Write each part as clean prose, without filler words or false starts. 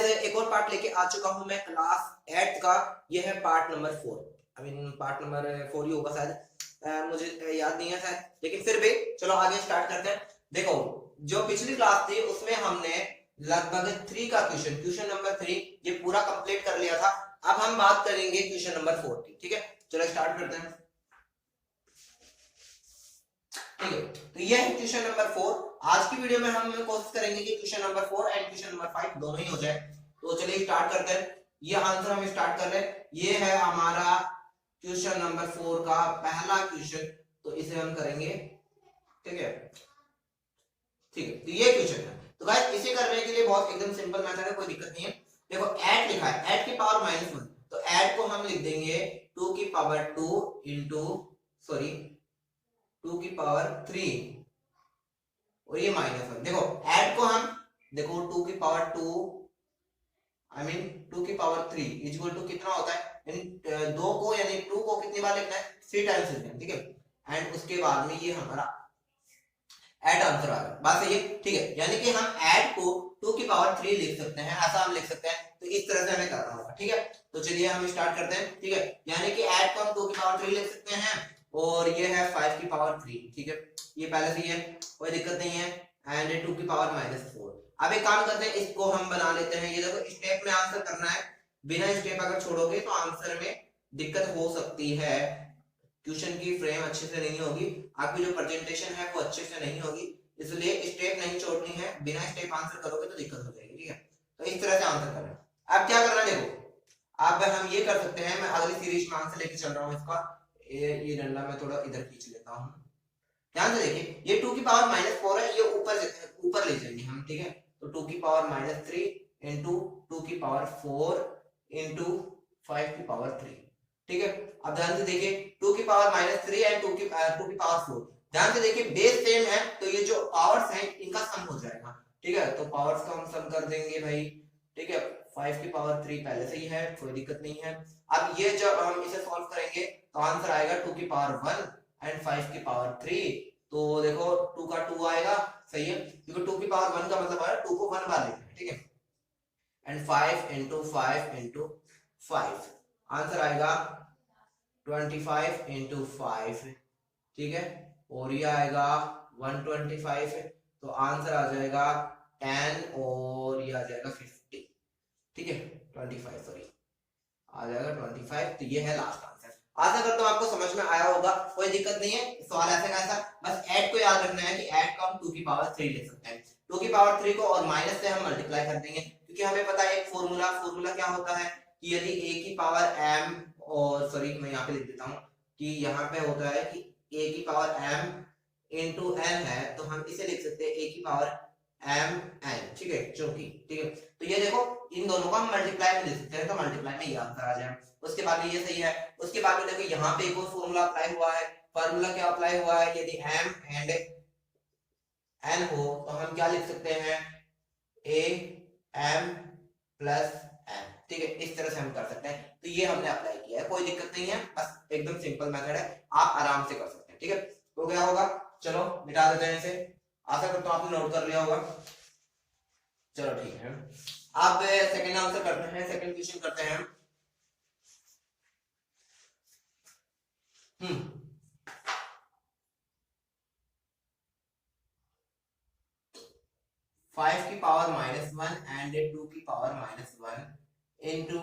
Guys एक और part लेके आ चुका हूं मैं क्लास 8 का। ये है part number 4। I mean part number 4 ही होगा शायद, मुझे याद नहीं है शायद, लेकिन फिर भी चलो आगे स्टार्ट करते हैं। देखो, जो पिछली क्लास थी उसमें हमने लगभग 3 का क्वेश्चन नंबर 3 ये पूरा कंप्लीट कर लिया था। अब हम बात करेंगे क्वेश्चन नंबर 4 की। ठीक है, चलो स्टार्ट करते हैं। ठीक है, तो ये है क्वेश्चन नंबर 4। आज की वीडियो में हम कोशिश करेंगे कि question number 4 and question number 5 दोनों ही हो जाए। तो चलिए स्टार्ट करते हैं। ये आंसर हम स्टार्ट कर रहे हैं। ये है हमारा क्वेश्चन नंबर 4 का पहला क्वेश्चन, तो इसे हम करेंगे। ठीक है, ठीक है, तो ये क्वेश्चन है। तो गाइस इसे करने के लिए बहुत एकदम सिंपल मेथड है, कोई दिक्कत नहीं है। देखो ऐड लिखा है, ऐड की पावर -1, तो ऐड को हम लिख देंगे 2 की पावर 2 इंटू 2 की पावर 3 और ये -1। देखो ऐड को हम देखो 2 की पावर 2 आई मीन 2 की पावर 3 इक्वल टू कितना होता है, यानी 2 को यानी 2 को कितनी बार लिखना है, 3 टाइम्स लिखना है। ठीक है, एंड उसके बाद में ये हमारा ऐड आंसर आ गया। बात सही है। ठीक है, यानी कि हम ऐड को 2 की पावर 3 लिख सकते हैं, ऐसा हम लिख सकते हैं। तो इस तरह से हमें करना होगा। ठीक है, तो चलिए हम स्टार्ट करते हैं। ठीक है, यानी कि ऐड को हम 2 की पावर 3 लिख सकते हैं और ये है 5 की पावर 3। ठीक है, ये पहले से ही है, कोई दिक्कत नहीं है। एंड 2 की पावर -4। अब एक काम करते हैं, इसको हम बना लेते हैं। ये देखो स्टेप में आंसर करना है, बिना स्टेप अगर छोड़ोगे तो आंसर में दिक्कत हो सकती है। क्वेश्चन की फ्रेम अच्छे से नहीं होगी, आपकी जो प्रेजेंटेशन है वो अच्छे से नहीं होगी, इसलिए स्टेप नहीं छोड़नी है। बिना स्टेप आंसर करोगे तो दिक्कत हो जाएगी। ठीक है, तो इस तरह से आंसर करना है। अब क्या करना है, देखो अब हम ये कर सकते हैं, मैं अगली सीरीज में आंसर लेके चल रहा हूँ इसका। ये डंडा मैं थोड़ा इधर खींच लेता हूँ। ध्यान से देखिए, ये 2 की पावर -4 है, ये ऊपर ले जाएंगे हम। ठीक है, तो 2 की पावर -3 इंटू 2 की पावर 4 इंटू 5 की पावर 3। ठीक है, अब ध्यान से देखिए 2 की पावर -3 एंड 2 की पावर 4। ध्यान से देखिए बेस सेम है, तो ये जो पावर्स हैं इनका सम हो जाएगा। ठीक है, तो पावर्स का हम सम कर देंगे भाई। ठीक है, 5 की पावर 3 पहले से ही है, कोई दिक्कत नहीं है। अब ये जब हम इसे सॉल्व करेंगे तो आंसर आएगा 2 की पावर 1 एंड 5 की पावर 3। तो देखो 2 का 2 आएगा, सही है, क्योंकि 2 की पावर 1 का मतलब है 2 को 1 बार लिखना है। ठीक है, एंड 5 इंटू 5 इंटू 5, आंसर आएगा 25 इंटू 5। ठीक है, और ये आएगा 125, तो आंसर आ जाएगा 10 और ये आ जाएगा 50। ठीक है, 25 सॉरी, आ जाएगा 25। तो ये है लास्ट आंसर। आशा करता हूं आपको समझ में आया होगा, कोई दिक्कत नहीं है। सवाल ऐसा कैसा, बस ऐड को याद रखना है कि ऐड को हम 2 की पावर 3 लिख सकते हैं। 2 की पावर 3 को और माइनस से हम मल्टीप्लाई कर देंगे, क्योंकि हमें पता है एक फॉर्मूला क्या होता है कि यदि a की पावर m, और सॉरी मैं यहाँ पे लिख देता हूँ कि यहाँ पे होता है कि a की पावर m इंटू n है, तो हम इसे लिख सकते हैं a की पावर m n। ठीक है, चौकी। ठीक है, तो ये देखो इन दोनों को हम मल्टीप्लाई में लिख सकते हैं, तो मल्टीप्लाई में ये आंसर आ जाए। उसके बाद में ये सही है। उसके बाद में देखो यहाँ पे एक और फॉर्मूला अप्लाई हुआ है। फॉर्मूला क्या अप्लाई हुआ है, यदि m एंड n हो तो हम क्या लिख सकते हैं, a m प्लस n। ठीक है, इस तरह से हम कर सकते हैं। तो ये हमने अप्लाई किया है, कोई दिक्कत नहीं है, बस एकदम सिंपल मेथड है, आप आराम से कर सकते हैं। ठीक है, तो क्या होगा, चलो मिटा देते हैं इसे। आशा करता हूं आपने नोट कर लिया होगा। चलो ठीक है, अब सेकंड आंसर करते हैं, सेकंड क्वेश्चन करते हैं। 5 की पावर -1 एंड 2 की पावर -1 इंटू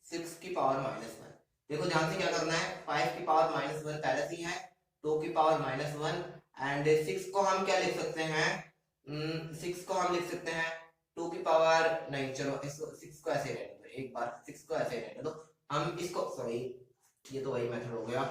6 की पावर -1। देखो ध्यान से क्या करना है, 5 की पावर -1 पहले से ही है, 2 की पावर -1 एंड 6 को हम क्या लिख सकते हैं, 6 को हम लिख सकते हैं 2 की पावर, नहीं चलो इसको 6 को ऐसे रहने दो, एक बार 6 को ऐसे रहने दो। हम इसको सॉरी, ये तो वही मेथड हो गया।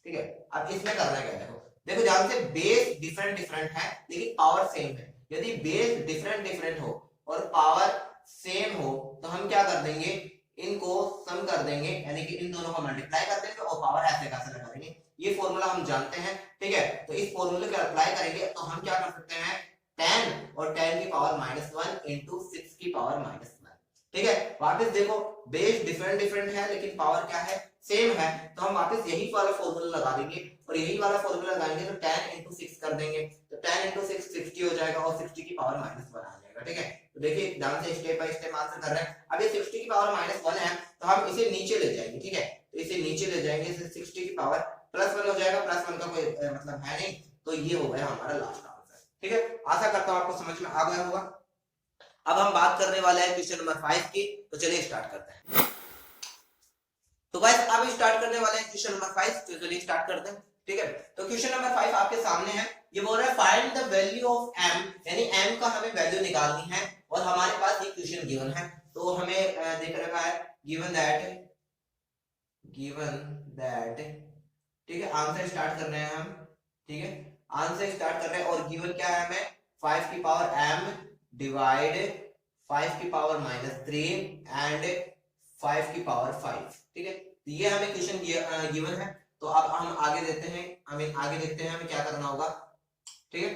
ठीक है, अब इसमें करना क्या है, देखो देखो ध्यान से, बेस डिफरेंट डिफरेंट है लेकिन पावर सेम है। यदि बेस डिफरेंट डिफरेंट हो और पावर सेम हो तो हम क्या कर देंगे, इनको सम कर देंगे, यानी कि इन दोनों को मल्टीप्लाई कर देंगे और पावर ऐसे कैसे लगा देंगे। ये फॉर्मूला हम जानते हैं। ठीक है, तो इस फॉर्मूले को अप्लाई करेंगे तो हम क्या कर सकते हैं, 10 और 10 की पावर -1 इंटू 6 की पावर -1। ठीक है, वापस देखो बेस डिफरेंट डिफरेंट है लेकिन पावर क्या है, सेम है, तो हम वापस यही वाला फॉर्मूला लगा देंगे और यही वाला फॉर्मूला लगाएंगे तो 10 इंटू 6 कर देंगे, तो 10 इंटू 6 60 हो जाएगा और 60 की पावर -1 आ जाएगा। ठीक है, तो देखिए ध्यान से स्टेप बाय स्टेप आंसर कर रहे हैं। अब ये 60 की पावर -1 है तो हम इसे नीचे ले जाएंगे, ठीक है, तो इसे नीचे ले जाएंगे, इसे 60 की पावर +1 हो जाएगा, +1 का कोई मतलब है नहीं, तो ये हो गया हमारा लास्ट आंसर, ठीक है। आशा करता हूं आपको समझ में आ गया होगा। अब हम बात करने वाले हैं क्वेश्चन नंबर 5 की, तो चलिए स्टार्ट करते हैं। तो गाइस अब स्टार्ट करने वाले हैं क्वेश्चन नंबर 5, तो चलिए स्टार्ट करते हैं, ठीक है। तो क्वेश्चन नंबर 5 आपके सामने है, ये बोल रहा है find the value of m, यानी m का हमें वैल्यू निकालनी है और हमारे पास ये क्वेश्चन गिवन है। तो हमें देख रखा है गिवन दैट, ठीक है, आंसर स्टार्ट कर रहे हैं हम, ठीक है, आंसर स्टार्ट कर रहे हैं और गिवन क्या है हमें 5 की पावर m डिवाइड 5 की पावर -3 एंड 5 की पावर 5, ठीक है, तो ये हमें क्वेश्चन गिवन है। तो अब हम आगे देते हैं, आगे देखते हैं हमें क्या करना होगा, ठीक है।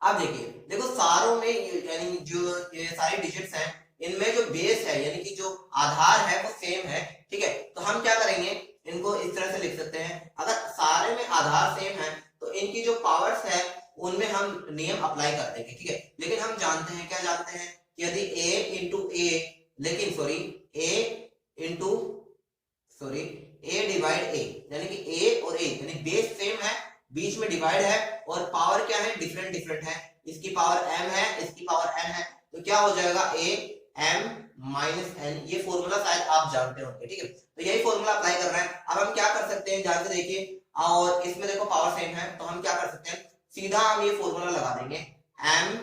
अब देखिए, देखो सारों में यानी जो ये सारी डिजिट्स हैं इनमें जो बेस है यानी कि जो आधार है वो सेम है, ठीक है, तो हम क्या करेंगे, इनको इस तरह से लिख सकते हैं, अगर सारे में आधार सेम है तो इनकी जो पावर्स है उनमें हम नियम अप्लाई कर देंगे, ठीक है। लेकिन हम जानते हैं, क्या जानते हैं, यदि a इंटू ए, लेकिन सॉरी a डिवाइड a, यानी कि a और a यानी बेस सेम है, बीच में डिवाइड है और पावर क्या है, डिफरेंट है, इसकी पावर m है, इसकी पावर n है, तो क्या हो जाएगा a m -n, ये फॉर्मूला शायद आप जानते होंगे, ठीक है, तो यही फॉर्मूला अप्लाई कर रहे हैं। अब हम क्या कर सकते हैं, ध्यान से देखिए, और इसमें देखो पावर सेम है तो हम क्या कर सकते हैं, सीधा हम ये फॉर्मूला लगा देंगे, m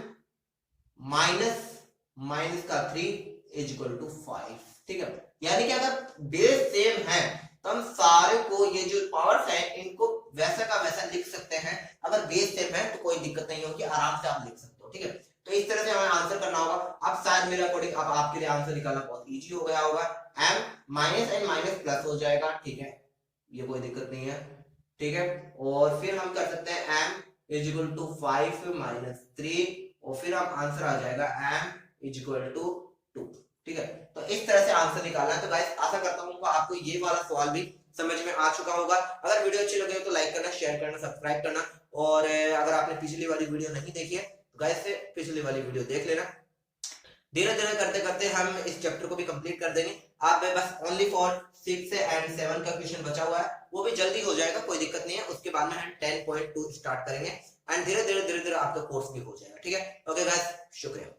माइनस का 3 इज इक्वल टू 5, ठीक है, यानी कि अगर बेस सेम है तो हम सारे को ये जो पावर्स है इनको वैसा का वैसा लिख सकते हैं, अगर बेस सेम है तो कोई दिक्कत नहीं होगी, आराम से आप लिख सकते हो, ठीक है। तो इस तरह से हमें आंसर करना होगा। अब शायद मेरे अकॉर्डिंग अब आपके लिए आंसर निकालना बहुत इजी हो गया होगा, m minus N minus plus हो जाएगा, ठीक है, ये कोई दिक्कत नहीं है, ठीक है, और फिर हम कर सकते हैं m इज इक्वल टू 5 -3 और फिर हम आंसर आ जाएगा m इज इक्वल टू 2, ठीक है। तो इस तरह से आंसर निकालना है। तो गाइस आशा करता हूं आपको ये वाला सवाल भी समझ में आ चुका होगा। अगर वीडियो अच्छी लगे तो लाइक करना, शेयर करना, सब्सक्राइब करना, और अगर आपने पिछली वाली वीडियो नहीं देखी है तो गाइस से पिछली वाली वीडियो देख लेना। धीरे धीरे करते करते हम इस चैप्टर को भी कंप्लीट कर देंगे। आप बस ओनली फॉर 6 एंड 7 का क्वेश्चन बचा हुआ है, वो भी जल्दी हो जाएगा, कोई दिक्कत नहीं है। उसके बाद में हम 10.2 स्टार्ट करेंगे एंड धीरे धीरे आपका कोर्स भी हो जाएगा, ठीक है। ओके गाइस, शुक्रिया।